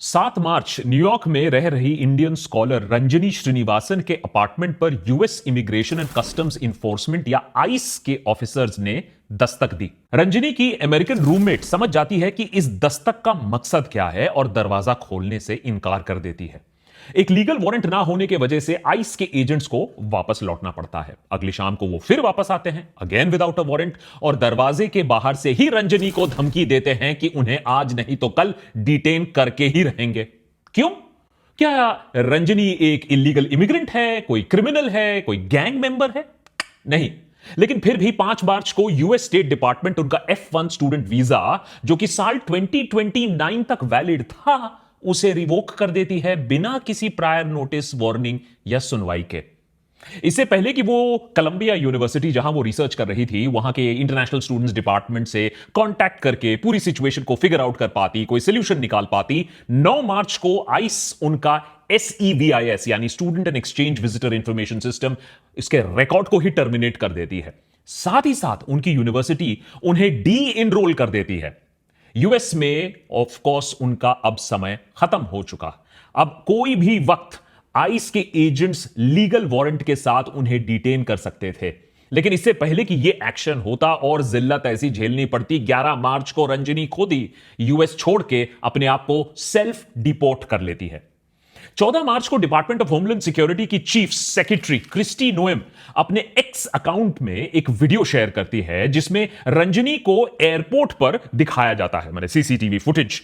7 मार्च New York में रह रही इंडियन स्कॉलर रंजनी श्रीनिवासन के अपार्टमेंट पर US immigration and customs enforcement या आइस के ऑफिसर्स ने दस्तक दी। रंजनी की अमेरिकन रूममेट समझ जाती है कि इस दस्तक का मकसद क्या है और दरवाजा खोलने से इनकार कर देती है। एक लीगल वारंट ना होने की वजह से आइस के एजेंट्स को वापस लौटना पड़ता है। अगली शाम को वो फिर वापस आते हैं, अगेन विदाउट अ वारंट, और दरवाजे के बाहर से ही रंजनी को धमकी देते हैं कि उन्हें आज नहीं तो कल डिटेन करके ही रहेंगे। क्यों? क्या रंजनी एक इलीगल इमिग्रेंट है, कोई क्रिमिनल है, कोई गैंग मेंबर है? नहीं, लेकिन फिर भी 5 मार्च को यूएस स्टेट डिपार्टमेंट उनका F1 स्टूडेंट वीजा, जो कि साल 2029 तक वैलिड था, उसे रिवोक कर देती है बिना किसी प्रायर नोटिस, वार्निंग या सुनवाई के। इससे पहले कि वो कोलंबिया यूनिवर्सिटी, जहां वो रिसर्च कर रही थी, वहां के इंटरनेशनल स्टूडेंट्स डिपार्टमेंट से कांटेक्ट करके पूरी सिचुएशन को फिगर आउट कर पाती, कोई सोल्यूशन निकाल पाती, 9 मार्च को आइस उनका SEVIS यानी student and exchange visitor information system, इसके रिकॉर्ड को ही टर्मिनेट कर देती है। साथ ही साथ उनकी यूनिवर्सिटी उन्हें डी इनरोल कर देती है। यूएस में ऑफ कोर्स उनका अब समय खत्म हो चुका। अब कोई भी वक्त आइस के एजेंट्स लीगल वारंट के साथ उन्हें डिटेन कर सकते थे, लेकिन इससे पहले कि यह एक्शन होता और जिल्लत ऐसी झेलनी पड़ती, 11 मार्च को रंजनी खुद ही यूएस छोड़ के अपने आप को सेल्फ डिपोर्ट कर लेती है। 14 मार्च को डिपार्टमेंट ऑफ होमलैंड सिक्योरिटी की चीफ सेक्रेटरी क्रिस्टी नोएम अपने एक्स अकाउंट में एक वीडियो शेयर करती है, जिसमें रंजनी को एयरपोर्ट पर दिखाया जाता है, मैंने सीसीटीवी फुटेज।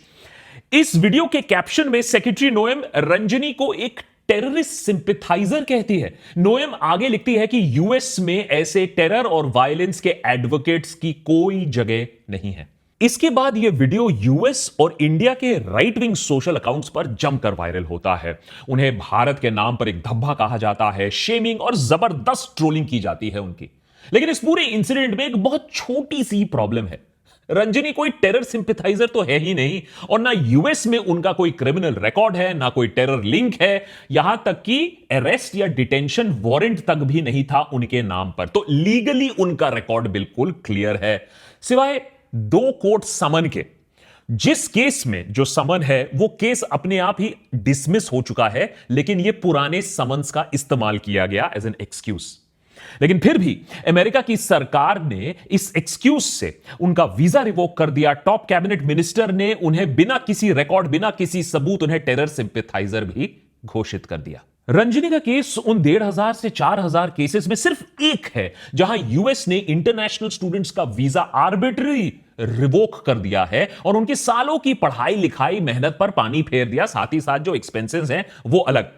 इस वीडियो के कैप्शन में सेक्रेटरी नोएम रंजनी को एक टेररिस्ट सिंपैथाइजर कहती है। नोएम आगे लिखती है कि यूएस में ऐसे टेरर और वायलेंस के एडवोकेट्स की कोई जगह नहीं है। इसके बाद यह वीडियो यूएस और इंडिया के राइट विंग सोशल अकाउंट्स पर जमकर वायरल होता है। उन्हें भारत के नाम पर एक धब्बा कहा जाता है, शेमिंग और जबरदस्त ट्रोलिंग की जाती है उनकी। लेकिन इस पूरे इंसिडेंट में एक बहुत छोटी सी प्रॉब्लम है। रंजनी कोई टेरर सिंपैथाइजर तो है ही नहीं, और ना यूएस में उनका कोई क्रिमिनल रिकॉर्ड है, ना कोई टेरर लिंक है, यहां तक कि अरेस्ट या डिटेंशन वारंट तक भी नहीं था उनके नाम पर। तो लीगली उनका रिकॉर्ड बिल्कुल क्लियर है, सिवाय 2 कोर्ट समन के। जिस केस में जो समन है वो केस अपने आप ही डिसमिस हो चुका है, लेकिन यह पुराने समन्स का इस्तेमाल किया गया एज एन एक्सक्यूज। लेकिन फिर भी अमेरिका की सरकार ने इस एक्सक्यूज से उनका वीजा रिवोक कर दिया। टॉप कैबिनेट मिनिस्टर ने उन्हें बिना किसी रिकॉर्ड, बिना किसी सबूत, उन्हें टेरर सिंपैथाइजर भी घोषित कर दिया। रंजनी का केस उन 1,500 से 4,000 केसेस में सिर्फ एक है जहां यूएस ने इंटरनेशनल स्टूडेंट्स का वीजा आर्बिट्ररी रिवोक कर दिया है और उनके सालों की पढ़ाई लिखाई मेहनत पर पानी फेर दिया। साथ ही साथ जो एक्सपेंसेस हैं वो अलग।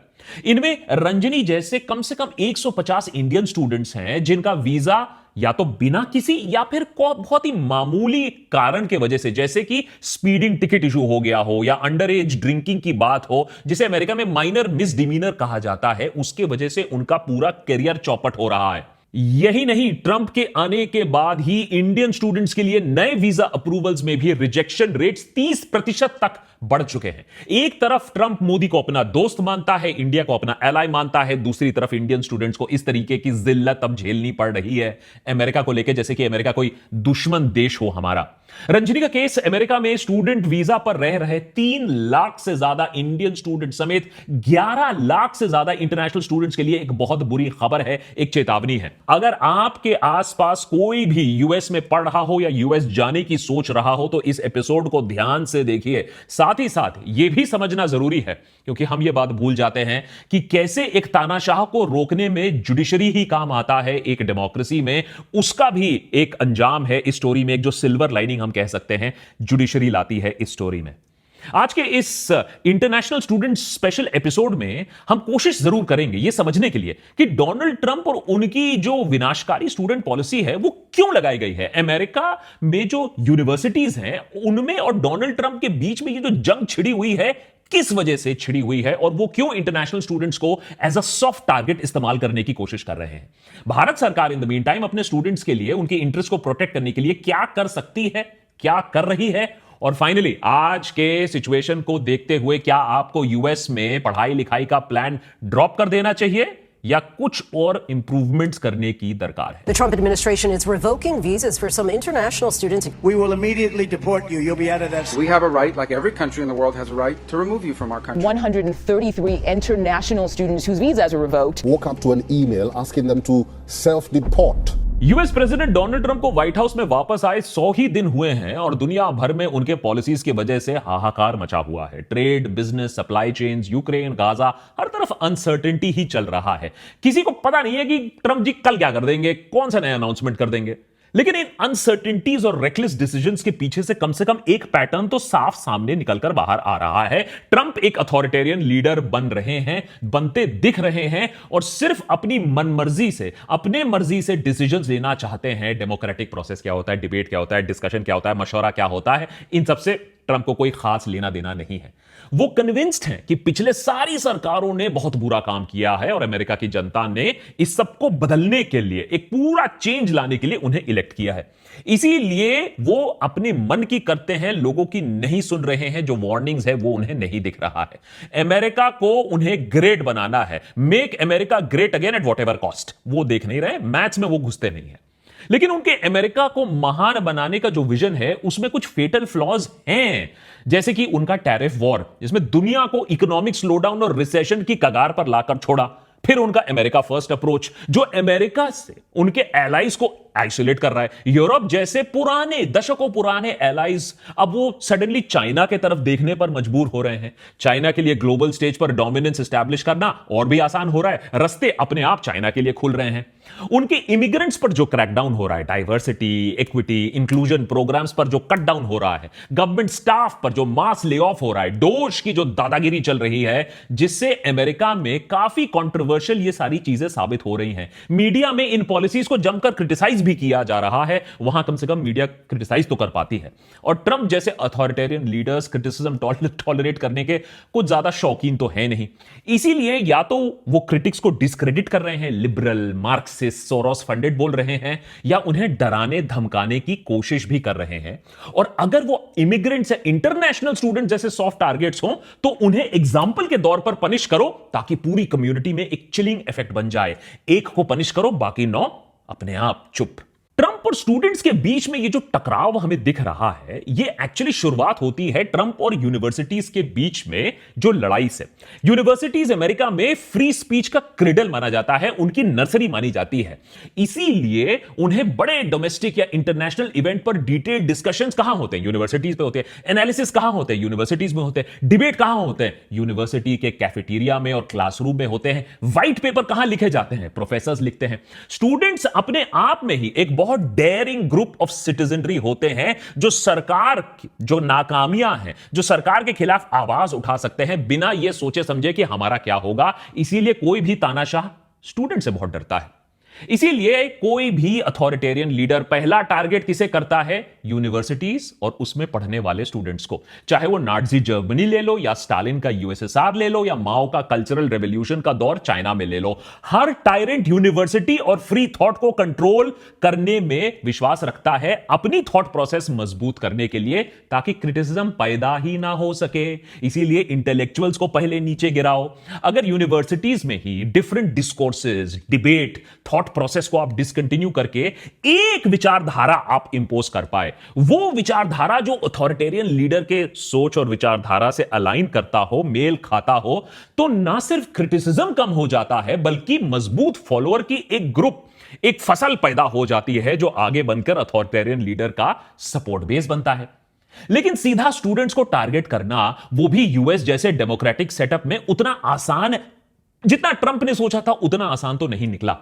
इनमें रंजनी जैसे कम से कम 150 इंडियन स्टूडेंट्स हैं जिनका वीजा या तो बिना किसी या फिर बहुत ही मामूली कारण के वजह से, जैसे कि स्पीडिंग टिकट इशू हो गया हो या अंडर एज ड्रिंकिंग की बात हो, जिसे अमेरिका में माइनर मिसडिमीनर कहा जाता है, उसके वजह से उनका पूरा करियर चौपट हो रहा है। यही नहीं, ट्रंप के आने के बाद ही इंडियन स्टूडेंट्स के लिए नए वीजा अप्रूवल्स में भी रिजेक्शन रेट्स 30% तक बढ़ चुके हैं। एक तरफ ट्रंप मोदी को अपना दोस्त मानता है, इंडिया को अपना एलाय मानता है, दूसरी तरफ इंडियन स्टूडेंट्स को इस तरीके की जिल्लत अब झेलनी पड़ रही है अमेरिका को लेकर, जैसे कि अमेरिका कोई दुश्मन देश हो हमारा। रंजनी का केस अमेरिका में स्टूडेंट वीजा पर रह रहे 3 लाख से ज्यादा इंडियन स्टूडेंट समेत 11 लाख से ज्यादा इंटरनेशनल स्टूडेंट्स के लिए एक बहुत बुरी खबर है, एक चेतावनी है। अगर आपके आसपास कोई भी यूएस में पढ़ रहा हो या यूएस जाने की सोच रहा हो तो इस एपिसोड को ध्यान से देखिए। साथ ही साथ यह भी समझना जरूरी है, क्योंकि हम यह बात भूल जाते हैं कि कैसे एक तानाशाह को रोकने में जुडिशरी ही काम आता है एक डेमोक्रेसी में। उसका भी एक अंजाम है इस स्टोरी में, एक जो सिल्वर लाइनिंग हम कह सकते हैं जुडिशरी लाती है इस स्टोरी में। आज के इस इंटरनेशनल स्टूडेंट स्पेशल एपिसोड में हम कोशिश जरूर करेंगे यह समझने के लिए कि डोनाल्ड ट्रंप और उनकी जो विनाशकारी स्टूडेंट पॉलिसी है वो क्यों लगाई गई है। अमेरिका में जो यूनिवर्सिटीज हैं उनमें और डोनाल्ड ट्रंप के बीच में ये जो जंग छिड़ी हुई है, किस वजह से छिड़ी हुई है, और वो क्यों इंटरनेशनल स्टूडेंट्स को एज अ सॉफ्ट टारगेट इस्तेमाल करने की कोशिश कर रहे हैं। भारत सरकार इन द मीन टाइम अपने स्टूडेंट्स के लिए, उनके इंटरेस्ट को प्रोटेक्ट करने के लिए क्या कर सकती है, क्या कर रही है, और फाइनली आज के सिचुएशन को देखते हुए क्या आपको यूएस में पढ़ाई लिखाई का प्लान ड्रॉप कर देना चाहिए या कुछ और इंप्रूवमेंट्स करने की दरकार है? The Trump administration is revoking visas for some international students. We will immediately deport you. You'll be out of that. We have a right, like every country in the world has a right, to remove you from our country. 133 international students whose visas are revoked woke up to an email asking them to self-deport. US president Donald Trump को white house में वापस आए 100 ही दिन हुए हैं और दुनिया भर में उनके पॉलिसीज की वजह से हाहाकार मचा हुआ है। Trade, business, supply chains, Ukraine, Gaza, हर तरफ अनसर्टेनिटी ही चल रहा है। किसी को पता नहीं है कि ट्रंप जी कल क्या कर देंगे, कौन सा नया अनाउंसमेंट कर देंगे। लेकिन इन अनसर्टेनिटीज और रेकलेस डिसीजंस के पीछे से कम एक पैटर्न तो साफ सामने निकलकर बाहर आ रहा है। ट्रंप एक अथॉरिटेरियन लीडर बन रहे हैं, बनते दिख रहे हैं और सिर्फ अपनी मनमर्जी से, अपने मर्जी से डिसीजंस लेना चाहते हैं। डेमोक्रेटिक प्रोसेस क्या होता है, डिबेट क्या होता है, डिस्कशन क्या होता है, मशवरा क्या होता है, इन सबसे ट्रंप को कोई खास लेना देना नहीं है। वो कन्विंस्ड हैं कि पिछले सारी सरकारों ने बहुत बुरा काम किया है और अमेरिका की जनता ने इस सबको बदलने के लिए, एक पूरा चेंज लाने के लिए उन्हें इलेक्ट किया है। इसीलिए वो अपने मन की करते हैं, लोगों की नहीं सुन रहे हैं। जो वार्निंग्स है वो उन्हें नहीं दिख रहा है। अमेरिका को उन्हें ग्रेट बनाना है, make America great again at whatever cost. वो देख नहीं रहे, मैथ्स में वो घुसते नहीं है। लेकिन उनके अमेरिका को महान बनाने का जो विजन है उसमें कुछ फेटल फ्लॉज हैं, जैसे कि उनका टैरिफ वॉर, जिसमें दुनिया को इकोनॉमिक स्लोडाउन और रिसेशन की कगार पर लाकर छोड़ा। फिर उनका अमेरिका फर्स्ट अप्रोच, जो अमेरिका से उनके एलाइज को आइसोलेट कर रहा है। यूरोप जैसे पुराने, दशकों पुराने एलाइज अब वो सडनली चाइना के तरफ देखने पर मजबूर हो रहे हैं। चाइना के लिए ग्लोबल स्टेज पर डोमिनेंस एस्टैब्लिश करना और भी आसान हो रहा है, रास्ते अपने आप चाइना के लिए खुल रहे हैं। उनके इमिग्रेंट्स पर जो क्रैकडाउन हो रहा है, डाइवर्सिटी, इक्विटी, इंक्लूजन प्रोग्राम्स पर जो कट डाउन हो रहा है, गवर्नमेंट स्टाफ पर जो मास ले ऑफ हो रहा है, डोज की जो दादागिरी चल रही है, जिससे अमेरिका में काफी कंट्रोवर्शियल ये सारी चीजें साबित हो रही हैं। मीडिया में इन पॉलिसीज को जमकर क्रिटिसाइज भी किया जा रहा है, वहां कम से कम मीडिया क्रिटिसाइज तो कर पाती है। और ट्रंप जैसे अथॉरिटेरियन लीडर्स क्रिटिसिज्म टॉलरेट करने के कुछ ज्यादा शौकीन तो है नहीं। इसीलिए या तो वो क्रिटिक्स को डिस्क्रेडिट कर रहे हैं, लिबरल, मार्क्सिस्ट, सोरोस फंडेड बोल रहे हैं, या उन्हें डराने धमकाने की कोशिश भी कर रहे हैं। और अगर वो इमिग्रेंट्स या इंटरनेशनल स्टूडेंट जैसे सॉफ्ट टारगेट्स हो तो उन्हें एग्जाम्पल के दौर पर पनिश करो, ताकि पूरी कम्युनिटी में एक चिलिंग इफेक्ट बन जाए। एक को पनिश करो, बाकी 9 अपने आप चुप। ट्रंप और स्टूडेंट्स के बीच में ये जो टकराव हमें दिख रहा है, ये एक्चुअली शुरुआत होती है ट्रंप और यूनिवर्सिटीज के बीच में जो लड़ाई से। यूनिवर्सिटीज अमेरिका में फ्री स्पीच का क्रेडल माना जाता है, उनकी नर्सरी मानी जाती है। इसीलिए उन्हें बड़े डोमेस्टिक या इंटरनेशनल इवेंट पर डिटेल्ड डिस्कशंस कहां होते हैं? यूनिवर्सिटीज पे होते हैं। एनालिसिस कहां होते हैं? यूनिवर्सिटीज में होते हैं। डिबेट कहां होते हैं? यूनिवर्सिटी के कैफेटेरिया में और क्लासरूम में होते हैं। व्हाइट पेपर कहां लिखे जाते हैं? प्रोफेसर्स लिखते हैं। स्टूडेंट्स अपने आप में ही एक बहुत डेयरिंग ग्रुप ऑफ सिटीजनरी होते हैं, जो सरकार जो नाकामियां हैं, जो सरकार के खिलाफ आवाज उठा सकते हैं बिना यह सोचे समझे कि हमारा क्या होगा। इसीलिए कोई भी तानाशाह स्टूडेंट से बहुत डरता है। इसीलिए कोई भी अथॉरिटेरियन लीडर पहला टारगेट किसे करता है? यूनिवर्सिटीज और उसमें पढ़ने वाले स्टूडेंट्स को। चाहे वो नाजी जर्मनी ले लो, या स्टालिन का यूएसएसआर ले लो, या माओ का कल्चरल रेवोल्यूशन का दौर चाइना में ले लो। हर टायरेंट यूनिवर्सिटी और फ्री थॉट को कंट्रोल करने में विश्वास रखता है, अपनी थॉट प्रोसेस मजबूत करने के लिए, ताकि क्रिटिसिज्म पैदा ही ना हो सके। इसीलिए इंटेलेक्चुअल्स को पहले नीचे गिराओ। अगर यूनिवर्सिटीज में ही different discourses, debate, thought process को आप डिसकंटिन्यू करके एक विचारधारा आप इंपोज कर पाए, वो विचारधारा जो अथॉरिटेरियन लीडर के सोच और विचारधारा से अलाइन करता हो, मेल खाता हो, तो ना सिर्फ क्रिटिसिज्म कम हो जाता है, बल्कि मजबूत फॉलोअर की एक ग्रुप, एक फसल पैदा हो जाती है, जो आगे बनकर अथॉरिटेरियन लीडर का सपोर्ट बेस बनता है। लेकिन सीधा स्टूडेंट्स को टारगेट करना, वो भी यूएस जैसे डेमोक्रेटिक सेटअप में, उतना आसान, जितना ट्रंप ने सोचा था उतना आसान तो नहीं निकला।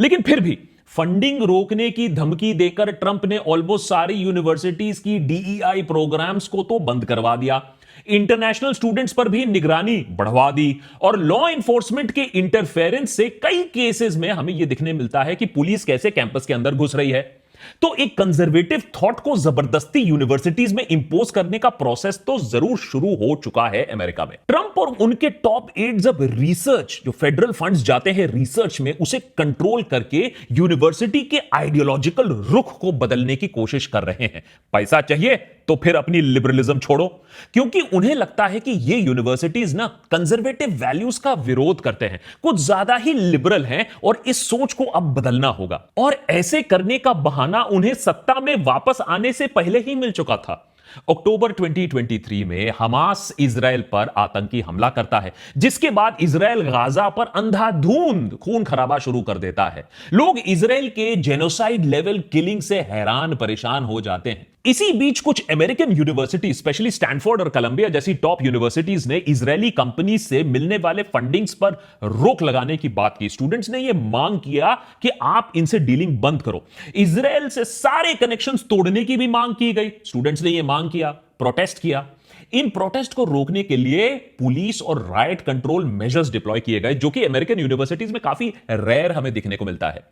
लेकिन फिर भी फंडिंग रोकने की धमकी देकर ट्रंप ने ऑलमोस्ट सारी यूनिवर्सिटीज की डीईआई प्रोग्राम्स को तो बंद करवा दिया। इंटरनेशनल स्टूडेंट्स पर भी निगरानी बढ़वा दी, और लॉ एनफोर्समेंट के इंटरफेरेंस से कई केसेस में हमें यह दिखने मिलता है कि पुलिस कैसे कैंपस के अंदर घुस रही है। तो एक कंजर्वेटिव थॉट को जबरदस्ती यूनिवर्सिटीज में इंपोज करने का प्रोसेस तो जरूर शुरू हो चुका है अमेरिका में। ट्रंप और उनके टॉप एड्स अब रिसर्च, जो फेडरल फंड्स जाते हैं रिसर्च में, उसे कंट्रोल करके यूनिवर्सिटी के आइडियोलॉजिकल रुख को बदलने की कोशिश कर रहे हैं। पैसा चाहिए तो फिर अपनी लिबरलिज्म छोड़ो, क्योंकि उन्हें लगता है कि ये यूनिवर्सिटीज ना कंजर्वेटिव वैल्यूज का विरोध करते हैं, कुछ ज्यादा ही लिबरल हैं और इस सोच को अब बदलना होगा। और ऐसे करने का बहाना उन्हें सत्ता में वापस आने से पहले ही मिल चुका था। अक्टूबर 2023 में हमास इजराइल पर आतंकी हमला करता है, जिसके बाद इजराइल गाजा पर अंधाधुंध खून खराबा शुरू कर देता है। लोग इजराइल के जेनोसाइड लेवल किलिंग से हैरान परेशान हो जाते हैं। इसी बीच कुछ अमेरिकन यूनिवर्सिटी, स्पेशली स्टैनफोर्ड और कोलंबिया जैसी टॉप यूनिवर्सिटीज ने इजरायली कंपनी से मिलने वाले फंडिंग्स पर रोक लगाने की बात की। स्टूडेंट्स ने यह मांग किया कि आप इनसे डीलिंग बंद करो। इजराइल से सारे कनेक्शंस तोड़ने की भी मांग की गई। स्टूडेंट्स ने यह मांग किया, प्रोटेस्ट किया। इन प्रोटेस्ट को रोकने के लिए पुलिस और राइट कंट्रोल मेजर्स डिप्लॉय किए गए, जो कि अमेरिकन यूनिवर्सिटीज में काफी रेयर हमें दिखने को मिलता है।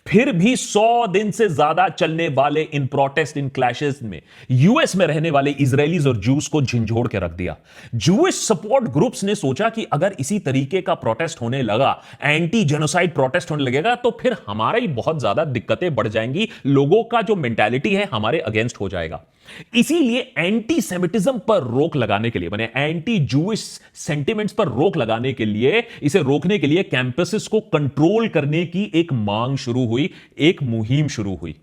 फिर भी 100 दिन से ज्यादा चलने वाले इन प्रोटेस्ट, इन क्लैशेस में यूएस में रहने वाले इजरायलीज और जूस को झंझोड़ के रख दिया। जूइश सपोर्ट ग्रुप्स ने सोचा कि अगर इसी तरीके का प्रोटेस्ट होने लगा, एंटी जेनोसाइड प्रोटेस्ट होने लगेगा, तो फिर हमारा ही बहुत ज्यादा दिक्कतें बढ़ जाएंगी। लोगों का जो मेंटालिटी है हमारे अगेंस्ट हो जाएगा। इसीलिए एंटी सेमिटिज्म पर रोक लगाने के लिए, माने एंटी जूइश सेंटिमेंट्स पर रोक लगाने के लिए, इसे रोकने के लिए कैंपसेस को कंट्रोल करने की एक मांग शुरू हुई, एक मुहिम शुरू हुई।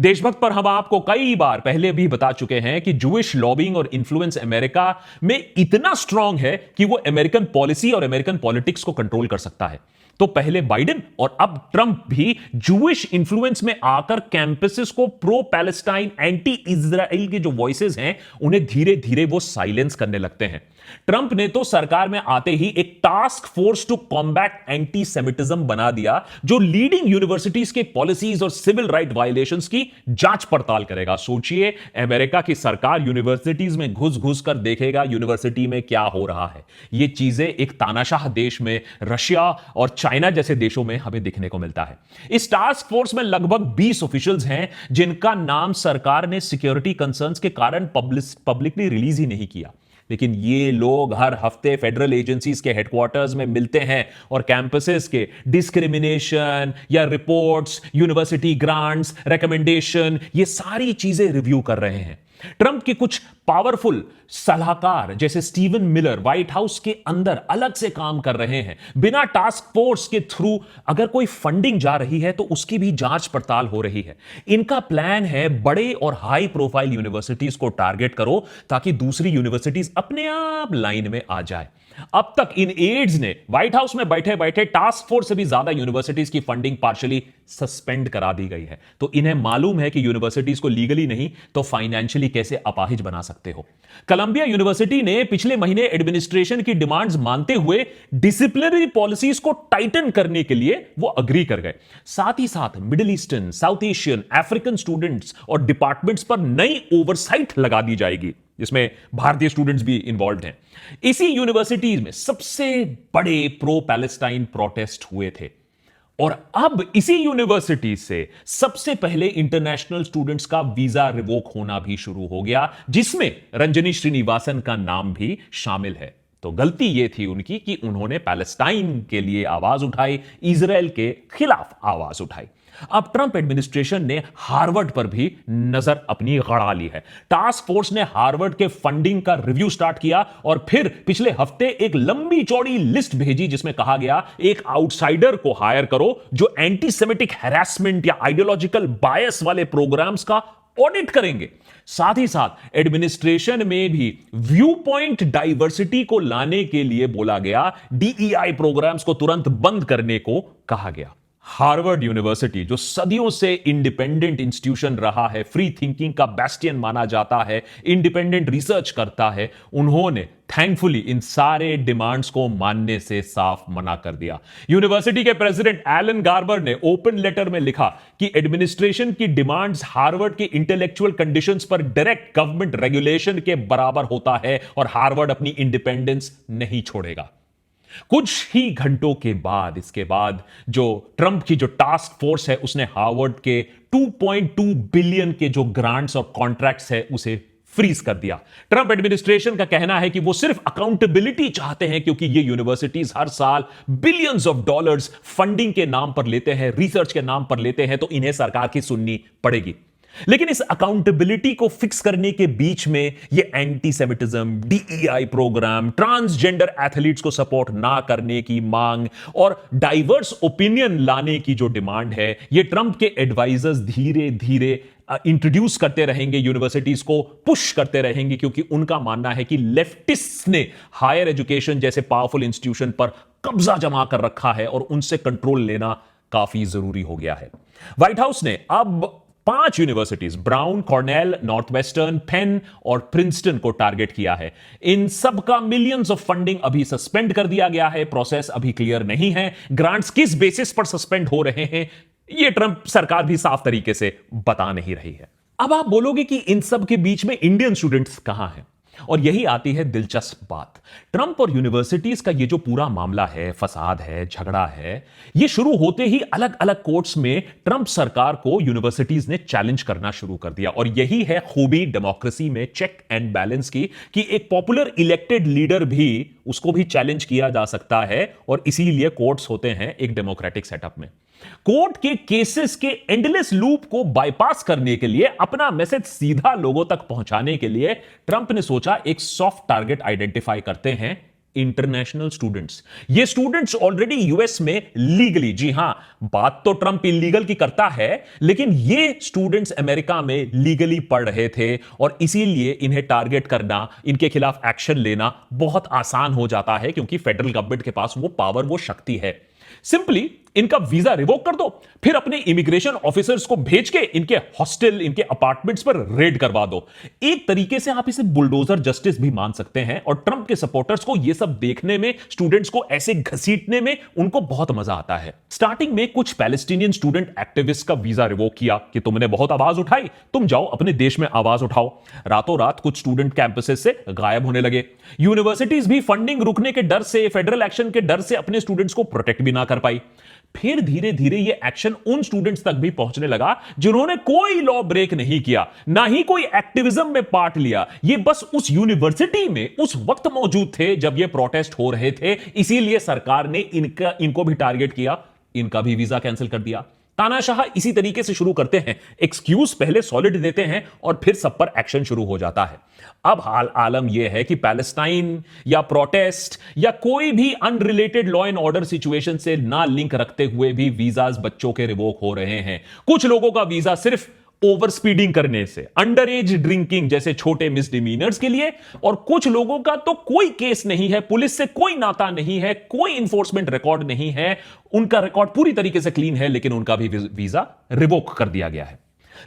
देशभक्त पर हम आपको कई बार पहले भी बता चुके हैं कि जूइश लॉबिंग और इन्फ्लुएंस अमेरिका में इतना स्ट्रांग है कि वो अमेरिकन पॉलिसी और अमेरिकन पॉलिटिक्स को कंट्रोल कर सकता है। तो पहले बाइडेन और अब ट्रंप भी जूइश इन्फ्लुएंस में आकर कैंपसेस को प्रो पैलेस्टाइन, एंटी इजराइल के जो वॉइसेस हैं उन्हें धीरे धीरे वो साइलेंस करने लगते हैं। ट्रंप ने तो सरकार में आते ही एक task force to combat anti semitism बना दिया, जो लीडिंग यूनिवर्सिटीज के पॉलिसीज और सिविल राइट वायलेशंस की जांच पड़ताल करेगा। सोचिए, अमेरिका की सरकार यूनिवर्सिटीज में घुस घुस कर देखेगा यूनिवर्सिटी में क्या हो रहा है। ये चीजें एक तानाशाह देश में, रशिया और चाइना जैसे देशों में हमें दिखने को मिलता है। इस टास्क फोर्स में लगभग 20 ऑफिशियल्स हैं, जिनका नाम सरकार ने सिक्योरिटी कंसर्न्स के कारण पब्लिकली रिलीज ही नहीं किया। लेकिन ये लोग हर हफ्ते फेडरल एजेंसीज के हेडक्वार्टर्स में मिलते हैं और कैंपसेस के डिस्क्रिमिनेशन या रिपोर्ट्स, यूनिवर्सिटी ग्रांट्स, रिकमेंडेशन, ये सारी चीजें रिव्यू कर रहे हैं। ट्रंप के कुछ पावरफुल सलाहकार जैसे स्टीवन मिलर व्हाइट हाउस के अंदर अलग से काम कर रहे हैं। बिना टास्क फोर्स के थ्रू अगर कोई फंडिंग जा रही है तो उसकी भी जांच पड़ताल हो रही है। इनका प्लान है बड़े और हाई प्रोफाइल यूनिवर्सिटीज को टारगेट करो ताकि दूसरी यूनिवर्सिटीज अपने आप लाइन में आ जाए। अब तक इन एड्स ने व्हाइट हाउस में बैठे बैठे टास्क फोर्स से भी ज्यादा यूनिवर्सिटीज की फंडिंग पार्शियली सस्पेंड करा दी गई है। तो इन्हें मालूम है कि यूनिवर्सिटीज को लीगली नहीं तो फाइनेंशियली कैसे अपाहिज बना सकते हो। कोलंबिया यूनिवर्सिटी ने पिछले महीने एडमिनिस्ट्रेशन की डिमांड्स मानते हुए डिसिप्लिनरी पॉलिसीज को टाइटन करने के लिए वो अग्री कर गए। साथ ही साथ middle eastern, south Asian, African students और डिपार्टमेंट्स पर नई ओवरसाइट लगा दी जाएगी, जिसमें भारतीय स्टूडेंट्स भी इन्वॉल्व हैं। इसी यूनिवर्सिटीज में सबसे बड़े प्रो पैलेस्टाइन प्रोटेस्ट हुए थे और अब इसी यूनिवर्सिटी से सबसे पहले इंटरनेशनल स्टूडेंट्स का वीजा रिवोक होना भी शुरू हो गया, जिसमें रंजनी श्रीनिवासन का नाम भी शामिल है। तो गलती यह थी उनकी कि उन्होंने पैलेस्टाइन के लिए आवाज उठाई, इजराइल के खिलाफ आवाज उठाई। अब ट्रंप एडमिनिस्ट्रेशन ने हार्वर्ड पर भी नजर अपनी गड़ा ली है। टास्क फोर्स ने हार्वर्ड के फंडिंग का रिव्यू स्टार्ट किया और फिर पिछले हफ्ते एक लंबी चौड़ी लिस्ट भेजी, जिसमें कहा गया एक आउटसाइडर को हायर करो जो एंटी सेमिटिक हैरेसमेंट या आइडियोलॉजिकल बायस वाले प्रोग्राम्स का ऑडिट करेंगे। साथ ही साथ एडमिनिस्ट्रेशन में भी व्यू पॉइंट डाइवर्सिटी को लाने के लिए बोला गया, डीईआई प्रोग्राम्स को तुरंत बंद करने को कहा गया। हार्वर्ड यूनिवर्सिटी, जो सदियों से इंडिपेंडेंट इंस्टीट्यूशन रहा है, फ्री थिंकिंग का बैस्टियन माना जाता है, इंडिपेंडेंट रिसर्च करता है, उन्होंने थैंकफुली इन सारे डिमांड्स को मानने से साफ मना कर दिया। यूनिवर्सिटी के प्रेसिडेंट एलन गार्बर ने ओपन लेटर में लिखा कि एडमिनिस्ट्रेशन की डिमांड्स हार्वर्ड के इंटेलेक्चुअल कंडीशंस पर डायरेक्ट गवर्नमेंट रेगुलेशन के बराबर होता है और हार्वर्ड अपनी इंडिपेंडेंस नहीं छोड़ेगा। कुछ ही घंटों के बाद, इसके बाद जो ट्रंप की जो टास्क फोर्स है उसने हार्वर्ड के 2.2 बिलियन के जो ग्रांट्स और कॉन्ट्रैक्ट्स है उसे फ्रीज कर दिया। ट्रंप एडमिनिस्ट्रेशन का कहना है कि वो सिर्फ अकाउंटेबिलिटी चाहते हैं, क्योंकि ये यूनिवर्सिटीज हर साल बिलियंस ऑफ डॉलर्स फंडिंग के नाम पर लेते हैं, रिसर्च के नाम पर लेते हैं, तो इन्हें सरकार की सुननी पड़ेगी। लेकिन इस अकाउंटेबिलिटी को फिक्स करने के बीच में ये antisemitism, DEI programme, transgender athletes को सपोर्ट ना करने की मांग और डाइवर्स ओपिनियन लाने की जो डिमांड है, ये ट्रंप के एडवाइजर्स धीरे धीरे इंट्रोड्यूस करते रहेंगे, यूनिवर्सिटीज को पुश करते रहेंगे, क्योंकि उनका मानना है कि लेफ्टिस्ट ने हायर एजुकेशन जैसे पावरफुल इंस्टीट्यूशन पर कब्जा जमा कर रखा है और उनसे कंट्रोल लेना काफी जरूरी हो गया है। व्हाइट हाउस ने अब 5 universities, Brown, Cornell, Northwestern, Penn और प्रिंसटन को टारगेट किया है। इन सब का मिलियंस ऑफ फंडिंग अभी सस्पेंड कर दिया गया है। प्रोसेस अभी क्लियर नहीं है। ग्रांट्स किस बेसिस पर सस्पेंड हो रहे हैं, यह ट्रंप सरकार भी साफ तरीके से बता नहीं रही है। अब आप बोलोगे कि इन सब के बीच में इंडियन स्टूडेंट्स कहां हैं, और यही आती है दिलचस्प बात। ट्रंप और यूनिवर्सिटीज का ये जो पूरा मामला है, फसाद है, झगड़ा है, ये शुरू होते ही अलग अलग कोर्ट्स में ट्रंप सरकार को यूनिवर्सिटीज ने चैलेंज करना शुरू कर दिया। और यही है खूबी डेमोक्रेसी में चेक एंड बैलेंस की, कि एक पॉपुलर इलेक्टेड लीडर भी, उसको भी चैलेंज किया जा सकता है, और इसीलिए कोर्ट्स होते हैं एक डेमोक्रेटिक सेटअप में। कोर्ट के केसेस के एंडलेस लूप को बाईपास करने के लिए, अपना मैसेज सीधा लोगों तक पहुंचाने के लिए ट्रंप ने सोचा एक सॉफ्ट टारगेट आइडेंटिफाई करते हैं, इंटरनेशनल स्टूडेंट्स। ये स्टूडेंट्स ऑलरेडी यूएस में लीगली, जी हां, बात तो ट्रंप इलीगल की करता है, लेकिन ये स्टूडेंट्स अमेरिका में लीगली पढ़ रहे थे, और इसीलिए इन्हें टारगेट करना, इनके खिलाफ एक्शन लेना बहुत आसान हो जाता है, क्योंकि फेडरल गवर्नमेंट के पास वो पावर, वो शक्ति है। सिंपली इनका वीजा रिवोक कर दो, फिर अपने इमिग्रेशन ऑफिसर्स को भेज के इनके हॉस्टल, इनके अपार्टमेंट्स पर रेड करवा दो। एक तरीके से आप इसे बुलडोजर जस्टिस भी मान सकते हैं, और ट्रंप के सपोर्टर्स को यह सब देखने में, स्टूडेंट्स को ऐसे घसीटने में उनको बहुत मजा आता है। स्टार्टिंग में कुछ पैलेस्टीनियन स्टूडेंट एक्टिविस्ट का वीजा रिवोक किया कि तुमने बहुत आवाज उठाई, तुम जाओ अपने देश में आवाज उठाओ। रातों रात कुछ स्टूडेंट कैंपसेस से गायब होने लगे। यूनिवर्सिटीज भी फंडिंग रुकने के डर से, फेडरल एक्शन के डर से अपने स्टूडेंट्स को प्रोटेक्ट भी ना कर पाई। फिर धीरे धीरे यह एक्शन उन स्टूडेंट्स तक भी पहुंचने लगा जिन्होंने कोई लॉ ब्रेक नहीं किया, ना ही कोई एक्टिविज्म में पार्ट लिया। ये बस उस यूनिवर्सिटी में उस वक्त मौजूद थे जब ये प्रोटेस्ट हो रहे थे, इसीलिए सरकार ने इनको भी टारगेट किया, इनका भी वीजा कैंसिल कर दिया। तानाशाह इसी तरीके से शुरू करते हैं, एक्सक्यूज पहले सॉलिड देते हैं और फिर सब पर एक्शन शुरू हो जाता है। अब हाल आलम यह है कि पैलेस्टाइन या प्रोटेस्ट या कोई भी unrelated law and order situation से ना लिंक रखते हुए भी वीजाज बच्चों के रिवोक हो रहे हैं। कुछ लोगों का वीजा सिर्फ ओवर स्पीडिंग करने से, अंडर एज ड्रिंकिंग जैसे छोटे मिसडिमीनर्स के लिए, और कुछ लोगों का तो कोई केस नहीं है, पुलिस से कोई नाता नहीं है, कोई इंफोर्समेंट रिकॉर्ड नहीं है, उनका रिकॉर्ड पूरी तरीके से क्लीन है, लेकिन उनका भी वीजा रिवोक कर दिया गया है।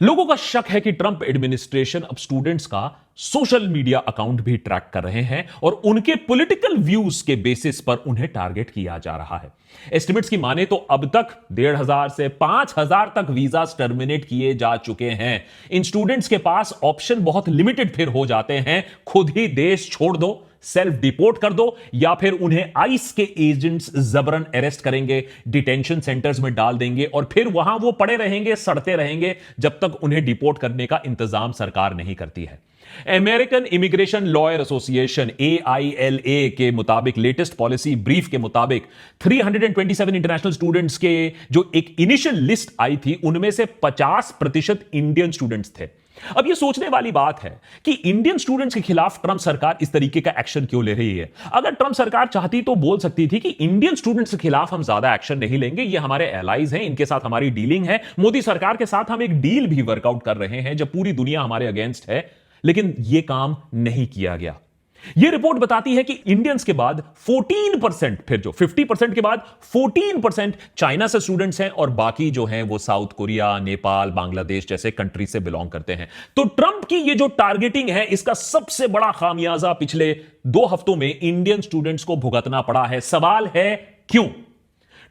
लोगों का शक है कि ट्रंप एडमिनिस्ट्रेशन अब स्टूडेंट्स का सोशल मीडिया अकाउंट भी ट्रैक कर रहे हैं और उनके पॉलिटिकल व्यूज के बेसिस पर उन्हें टारगेट किया जा रहा है। एस्टिमेट्स की माने तो अब तक 1,500 से 5,000 तक वीजा टर्मिनेट किए जा चुके हैं। इन स्टूडेंट्स के पास ऑप्शन बहुत लिमिटेड फिर हो जाते हैं, खुद ही देश छोड़ दो, सेल्फ डिपोर्ट कर दो, या फिर उन्हें आइस के एजेंट्स जबरन अरेस्ट करेंगे, डिटेंशन सेंटर्स में डाल देंगे और फिर वहां वो पड़े रहेंगे, सड़ते रहेंगे जब तक उन्हें डिपोर्ट करने का इंतजाम सरकार नहीं करती है। American immigration lawyer association AILA के मुताबिक, लेटेस्ट पॉलिसी ब्रीफ के मुताबिक 327 इंटरनेशनल स्टूडेंट्स के जो एक इनिशियल लिस्ट आई थी, उनमें से 50% इंडियन स्टूडेंट्स थे। अब यह सोचने वाली बात है कि इंडियन स्टूडेंट्स के खिलाफ ट्रंप सरकार इस तरीके का एक्शन क्यों ले रही है। अगर ट्रंप सरकार चाहती तो बोल सकती थी कि इंडियन स्टूडेंट्स के खिलाफ हम ज्यादा एक्शन नहीं लेंगे, ये हमारे एलाइज हैं, इनके साथ हमारी डीलिंग है, मोदी सरकार के साथ हम एक डील भी वर्कआउट कर रहे हैं जब पूरी दुनिया हमारे अगेंस्ट है, लेकिन यह काम नहीं किया गया। यह रिपोर्ट बताती है कि इंडियंस के बाद 14%, फिर जो 50% के बाद 14% चाइना से स्टूडेंट्स हैं और बाकी जो हैं वो साउथ कोरिया, नेपाल, बांग्लादेश जैसे कंट्री से बिलोंग करते हैं। तो ट्रंप की ये जो टारगेटिंग है, इसका सबसे बड़ा खामियाजा पिछले 2 हफ्तों में इंडियन स्टूडेंट्स को भुगतना पड़ा है। सवाल है क्यों?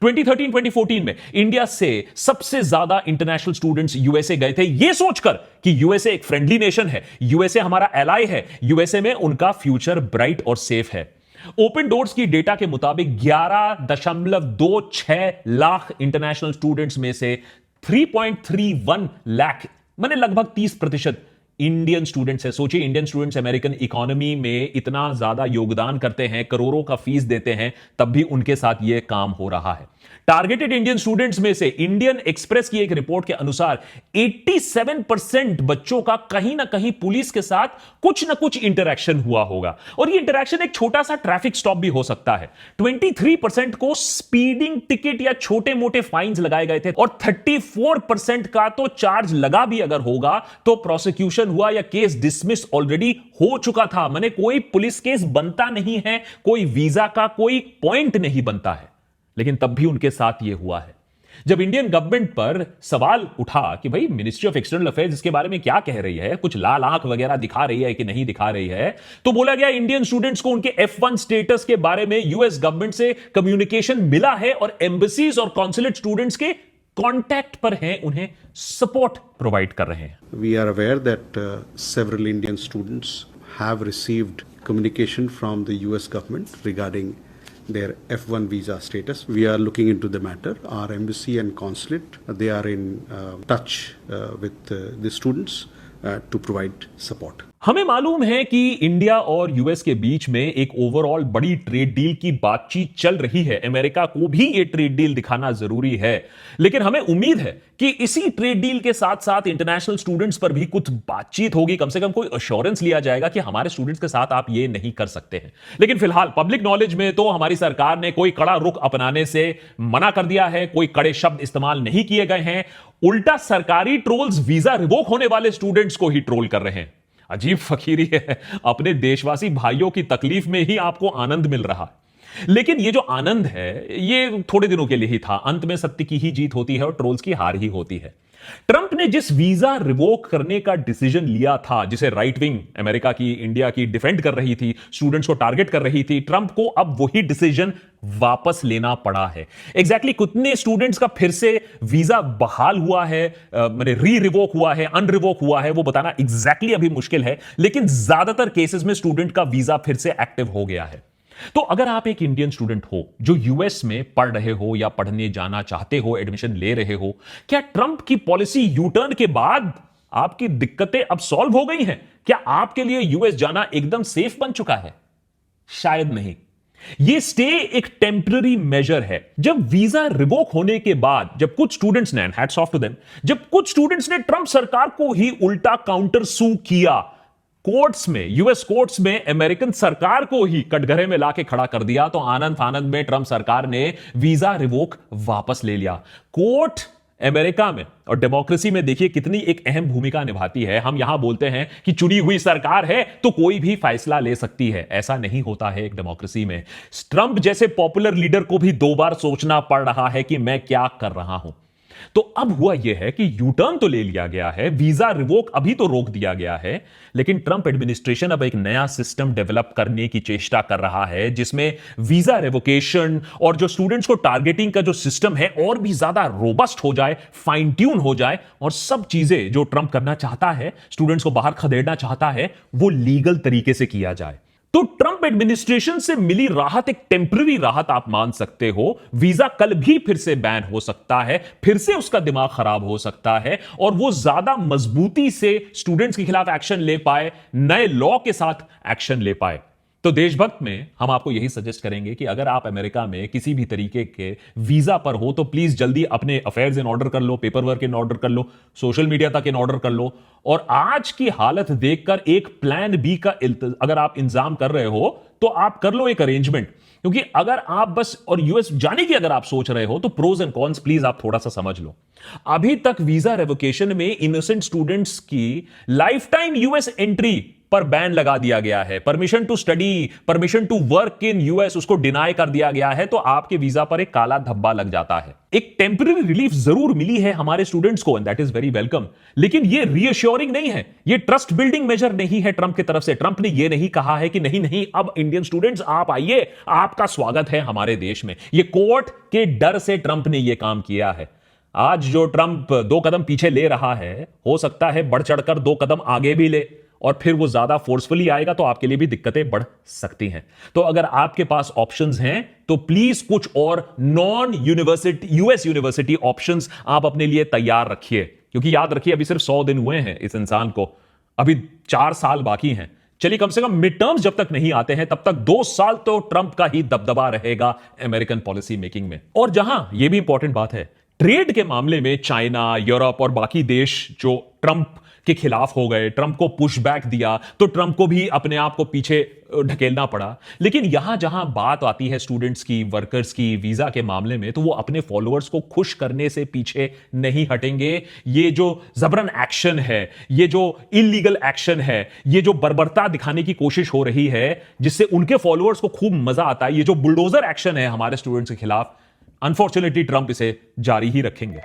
2013-2014 में इंडिया से सबसे ज्यादा इंटरनेशनल स्टूडेंट्स यूएसए गए थे, यह सोचकर कि यूएसए एक फ्रेंडली नेशन है, यूएसए हमारा एलाय है, यूएसए में उनका फ्यूचर ब्राइट और सेफ है। ओपन डोर्स की डेटा के मुताबिक 11.26 लाख इंटरनेशनल स्टूडेंट्स में से 3.31 लाख, माने लगभग 30%, इंडियन स्टूडेंट्स है। सोचिए, इंडियन स्टूडेंट्स अमेरिकन इकोनॉमी में इतना ज्यादा योगदान करते हैं, करोड़ों का फीस देते हैं, तब भी उनके साथ यह काम हो रहा है। टारगेटेड इंडियन स्टूडेंट्स में से इंडियन एक्सप्रेस की एक रिपोर्ट के अनुसार 87% बच्चों का कहीं ना कहीं पुलिस के साथ कुछ ना कुछ इंटरैक्शन हुआ होगा, और ये इंटरैक्शन एक छोटा सा ट्रैफिक स्टॉप भी हो सकता है। 23% को स्पीडिंग टिकट या छोटे मोटे फाइन्स लगाए गए थे, और 34% का तो चार्ज लगा भी अगर होगा तो प्रोसिक्यूशन हुआ या केस डिसमिस ऑलरेडी हो चुका था। माने कोई पुलिस केस बनता नहीं है, कोई वीजा का कोई पॉइंट नहीं बनता है, लेकिन तब भी उनके साथ यह हुआ है। जब इंडियन गवर्नमेंट पर सवाल उठा कि भाई मिनिस्ट्री ऑफ एक्सटर्नल अफेयर्स इसके बारे में क्या कह रही है, कुछ लाल आंख वगैरह दिखा रही है कि नहीं दिखा रही है, तो बोला गया इंडियन स्टूडेंट्स को उनके F1 स्टेटस के बारे में यूएस गवर्नमेंट से कम्युनिकेशन मिला है, और एम्बेसीज और कॉन्सुलेट स्टूडेंट्स के कांटेक्ट पर हैं, उन्हें सपोर्ट प्रोवाइड कर रहे हैं। We are aware that several Indian students have received communication from the US government regarding their F1 visa status. We are looking into the matter. Our embassy and consulate, they are in touch with the students to provide support. हमें मालूम है कि India और US के बीच में एक overall बड़ी ट्रेड डील की बातचीत चल रही है। अमेरिका को भी ये ट्रेड डील दिखाना जरूरी है, लेकिन हमें उम्मीद है कि इसी ट्रेड डील के साथ साथ इंटरनेशनल स्टूडेंट्स पर भी कुछ बातचीत होगी, कम से कम कोई अश्योरेंस लिया जाएगा कि हमारे स्टूडेंट्स के साथ आप ये नहीं कर सकते हैं। लेकिन फिलहाल पब्लिक नॉलेज में तो हमारी सरकार ने कोई कड़ा रुख अपनाने से मना कर दिया है, कोई कड़े शब्द इस्तेमाल नहीं किए गए हैं। उल्टा सरकारी ट्रोल्स वीजा रिवोक होने वाले स्टूडेंट्स को ही ट्रोल कर रहे हैं। अजीब फकीरी है, अपने देशवासी भाइयों की तकलीफ में ही आपको आनंद मिल रहा है। लेकिन ये जो आनंद है ये थोड़े दिनों के लिए ही था, अंत में सत्य की ही जीत होती है और ट्रोल्स की हार ही होती है। ट्रंप ने जिस वीजा रिवोक करने का डिसीजन लिया था, जिसे राइट विंग अमेरिका की, इंडिया की डिफेंड कर रही थी, स्टूडेंट्स को टारगेट कर रही थी, ट्रंप को अब वही डिसीजन वापस लेना पड़ा है। एग्जैक्टली कितने स्टूडेंट्स का फिर से वीजा बहाल हुआ है, मैंने री रिवोक हुआ है, अनरिवोक हुआ है, वो बताना एग्जैक्टली अभी मुश्किल है, लेकिन ज्यादातर केसेस में स्टूडेंट का वीजा फिर से एक्टिव हो गया है। तो अगर आप एक इंडियन स्टूडेंट हो जो यूएस में पढ़ रहे हो या पढ़ने जाना चाहते हो, एडमिशन ले रहे हो, क्या ट्रंप की पॉलिसी यू टर्न के बाद आपकी दिक्कतें अब सॉल्व हो गई हैं? क्या आपके लिए यूएस जाना एकदम सेफ बन चुका है? शायद नहीं। यह स्टे एक टेम्पररी मेजर है। जब वीजा रिवोक होने के बाद, जब कुछ स्टूडेंट्स ने, हैट्स ऑफ टू देम, जब कुछ स्टूडेंट्स ने ट्रंप सरकार को ही उल्टा काउंटर सू किया, कोर्ट्स में, यूएस कोर्ट्स में अमेरिकन सरकार को ही कटघरे में लाके खड़ा कर दिया, तो आनंद फानंद में ट्रंप सरकार ने वीजा रिवोक वापस ले लिया। कोर्ट अमेरिका में और डेमोक्रेसी में देखिए कितनी एक अहम भूमिका निभाती है। हम यहां बोलते हैं कि चुनी हुई सरकार है तो कोई भी फैसला ले सकती है, ऐसा नहीं होता है एक डेमोक्रेसी में। ट्रंप जैसे पॉपुलर लीडर को भी 2 बार सोचना पड़ रहा है कि मैं क्या कर रहा हूं। तो अब हुआ यह है कि यू टर्न तो ले लिया गया है, वीजा रिवोक अभी तो रोक दिया गया है, लेकिन ट्रंप एडमिनिस्ट्रेशन अब एक नया सिस्टम डेवलप करने की चेष्टा कर रहा है, जिसमें वीजा रिवोकेशन और जो स्टूडेंट्स को टारगेटिंग का जो सिस्टम है और भी ज्यादा रोबस्ट हो जाए, फाइन ट्यून हो जाए, और सब चीजें जो ट्रंप करना चाहता है, स्टूडेंट्स को बाहर खदेड़ना चाहता है, वो लीगल तरीके से किया जाए। तो ट्रंप एडमिनिस्ट्रेशन से मिली राहत एक टेम्पररी राहत आप मान सकते हो। वीजा कल भी फिर से बैन हो सकता है, फिर से उसका दिमाग खराब हो सकता है, और वो ज्यादा मजबूती से स्टूडेंट्स के खिलाफ एक्शन ले पाए, नए लॉ के साथ एक्शन ले पाए। तो देशभक्त में हम आपको यही सजेस्ट करेंगे कि अगर आप अमेरिका में किसी भी तरीके के वीजा पर हो तो प्लीज जल्दी अपने अफेयर्स इन ऑर्डर कर लो, पेपर वर्क इन ऑर्डर कर लो, सोशल मीडिया तक इन ऑर्डर कर लो, और आज की हालत देखकर एक प्लान बी का अगर आप इंतजाम कर रहे हो तो आप कर लो एक अरेंजमेंट। क्योंकि अगर आप बस और यूएस जाने की अगर आप सोच रहे हो तो प्रोज एंड कॉन्स प्लीज आप थोड़ा सा समझ लो। अभी तक वीजा रेवोकेशन में इनोसेंट स्टूडेंट्स की लाइफ टाइम यूएस एंट्री पर बैन लगा दिया गया है। Permission to study, permission to work in US, उसको डिनाई कर दिया गया है, तो आपके वीजा पर एक काला धब्बा लग जाता है। एक टेम्पररी रिलीफ जरूर मिली है हमारे स्टूडेंट्स को, and that is very welcome, लेकिन ये रीअश्योरिंग नहीं है, ये ट्रस्ट बिल्डिंग मेजर नहीं है ट्रंप की तरफ से। ट्रंप ने ये नहीं कहा है कि नहीं नहीं अब इंडियन स्टूडेंट्स आप आइए, आपका स्वागत है हमारे देश में। ये कोर्ट के डर से ट्रंप ने ये काम किया है। आज जो ट्रंप 2 कदम पीछे ले रहा है, हो सकता है बढ़ चढ़कर 2 कदम आगे भी ले, और फिर वो ज्यादा फोर्सफुली आएगा तो आपके लिए भी दिक्कतें बढ़ सकती हैं। तो अगर आपके पास ऑप्शंस हैं तो प्लीज कुछ और non university, US university options आप अपने लिए तैयार रखिए, क्योंकि याद रखिए अभी सिर्फ 100 दिन हुए हैं इस इंसान को। अभी 4 साल बाकी हैं। चलिए, कम से कम मिड टर्म्स जब तक नहीं आते हैं तब तक 2 साल तो ट्रंप का ही दबदबा रहेगा अमेरिकन पॉलिसी मेकिंग में। और जहां यह भी इंपॉर्टेंट बात है, ट्रेड के मामले में चाइना, यूरोप और बाकी देश जो ट्रंप के खिलाफ हो गए, ट्रंप को पुश बैक दिया, तो ट्रंप को भी अपने आप को पीछे ढकेलना पड़ा। लेकिन यहां जहां बात आती है स्टूडेंट्स की, वर्कर्स की, वीजा के मामले में, तो वो अपने फॉलोअर्स को खुश करने से पीछे नहीं हटेंगे। ये जो जबरन एक्शन है, ये जो इलीगल एक्शन है, ये जो बर्बरता दिखाने की कोशिश हो रही है जिससे उनके फॉलोअर्स को खूब मजा आता है, ये जो बुलडोजर एक्शन है हमारे स्टूडेंट्स के खिलाफ, अनफॉर्चुनेटली ट्रंप इसे जारी ही रखेंगे।